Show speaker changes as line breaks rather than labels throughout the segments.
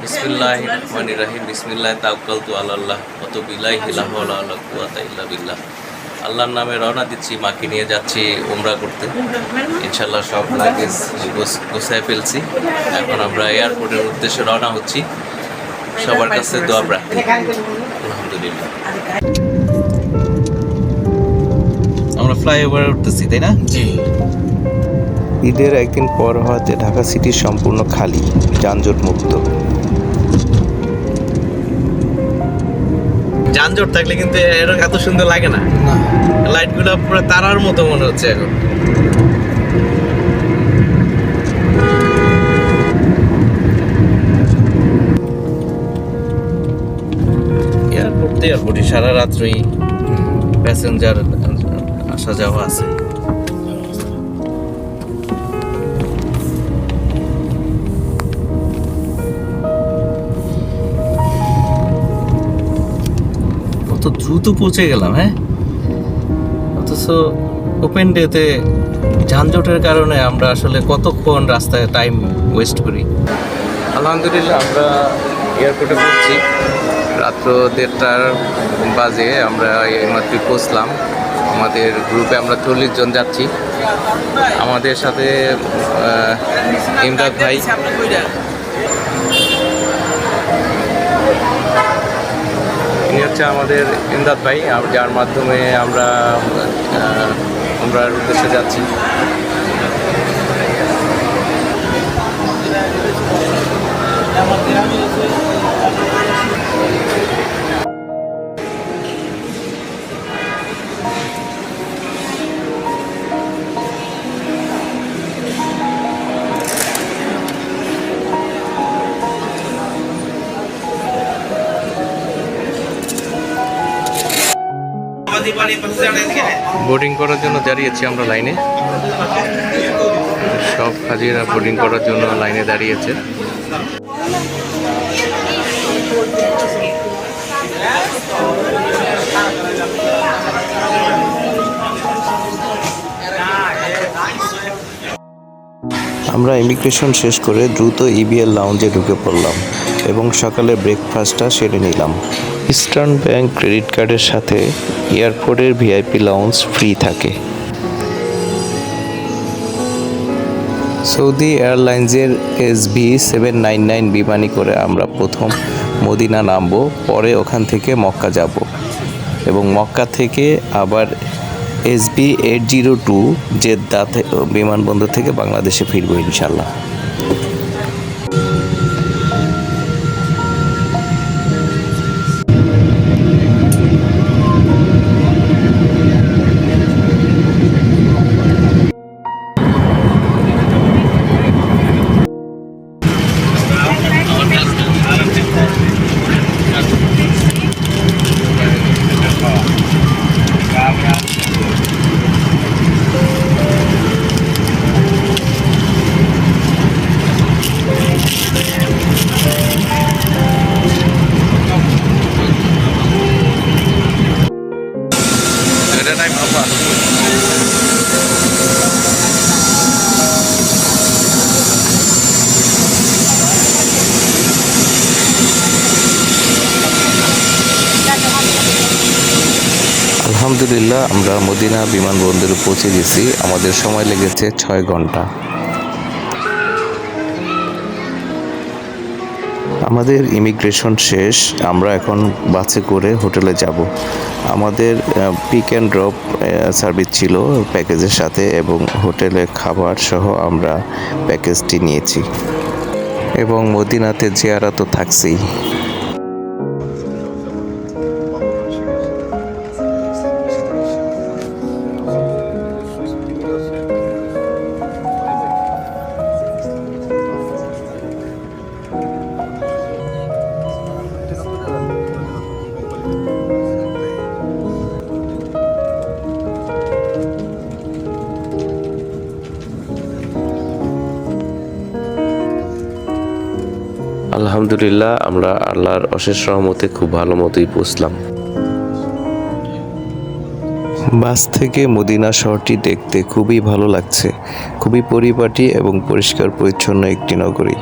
বিসমিল্লাহির রহমানির রহিম। বিসমিল্লাহি তাওয়াক্কালতু আলাল্লাহ ওয়া তাওবা ইলাইহি লা হাওলা ওয়া লা কুওয়াতা ইল্লা বিল্লাহ। আল্লাহর নামে রওনা দিচ্ছি, মাকে নিয়ে যাচ্ছি উমরা করতে। ইনশাআল্লাহ সব লাগেজ গোছায় ফেলছি। এখন আমরা এয়ারপোর্টের উদ্দেশ্যে রওনা হচ্ছি। সবার কাছে দোয়া প্রার্থী। আলহামদুলিল্লাহ। আমরা ফ্লাইওভারে উঠতেছি, তাই না? জি।
ঈদের একদিন পর হওয়াতে ঢাকা সিটি সম্পূর্ণ খালি, যানজট মুক্ত।
যানজট থাকলে কিন্তু এত সুন্দর লাগে না। লাইটগুলো পুরো তারার মতো মনে হচ্ছে এখন। এয়ারপোর্টে সারা রাত্রই প্যাসেঞ্জার আসা যাওয়া আছে। কত দ্রুত পৌঁছে গেলাম, হ্যাঁ। অথচ ওপেন ডেতে যানজটের কারণে আমরা আসলে কতক্ষণ রাস্তায় টাইম ওয়েস্ট করি। আলহামদুলিল্লাহ আমরা এয়ারপোর্টে পৌঁছছি। রাত্র 1:30 বাজে আমরা এইমাত্র পৌঁছলাম। আমাদের গ্রুপে আমরা 40 জন যাচ্ছি। আমাদের সাথে ইমদাদ ভাই, ইনি হচ্ছে আমাদের ইমদাদ ভাই, যার মাধ্যমে আমরা উদ্দেশ্যে যাচ্ছি। বোর্ডিং করার জন্য দাঁড়িয়েছি আমরা লাইনে। সব হাজিরা বোর্ডিং করার জন্য লাইনে দাঁড়িয়েছে।
আমরা ইমিগ্রেশন শেষ করে দ্রুত ইবিএল লাউঞ্জে ঢুকে পড়লাম এবং সকালে ব্রেকফাস্টটা সেরে নিলাম। ইস্টার্ন ব্যাংক ক্রেডিট কার্ডের সাথে এয়ারপোর্টের ভিআইপি লাউঞ্জ ফ্রি থাকে। সৌদি এয়ারলাইন্সের SB799 বিমানে করে আমরা প্রথম মদিনা নামবো, পরে ওখান থেকে মক্কা যাব এবং মক্কা থেকে আবার SB802 জেদ্দা বিমানবন্দর থেকে বাংলাদেশে ফিরবো ইনশাল্লাহ। আলহামদুলিল্লাহ আমরা মদিনা বিমানবন্দরে পৌঁছে গেছি। আমাদের সময় লেগেছে 6 ঘন্টা। আমাদের ইমিগ্রেশন শেষ। আমরা এখন বাসে করে হোটেলে যাব। আমাদের পিক অ্যান্ড ড্রপ সার্ভিস ছিল প্যাকেজের সাথে এবং হোটেলে খাবার সহ আমরা প্যাকেজটি নিয়েছি এবং মদিনাতে জিয়ারত তো থাকছেই। আলহামদুলিল্লাহ আমরা আল্লাহর অশেষ রহমতে খুব ভালো মতোই পৌঁছলাম। বাস থেকে মদিনা শহরটি দেখতে খুবই ভালো লাগছে। খুবই পরিপাটি এবং পরিষ্কার পরিচ্ছন্ন একটি নগরী।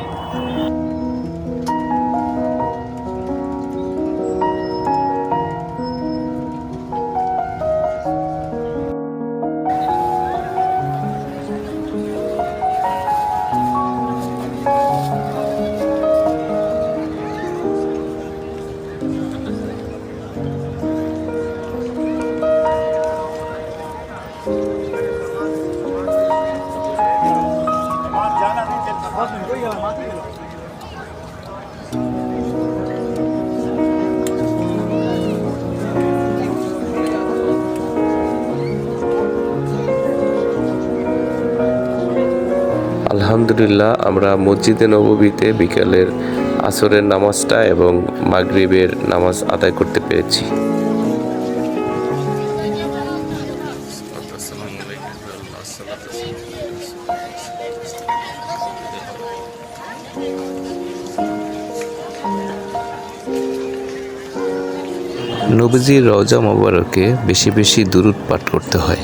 আলহামদুলিল্লাহ আমরা মসজিদে নববীতে বিকেলের আসরের নামাজটা এবং মাগরিবের নামাজ আদায় করতে পেরেছি।
নবীজির রওজা মোবারকে বেশি বেশি দুরূদ পাঠ করতে হয়।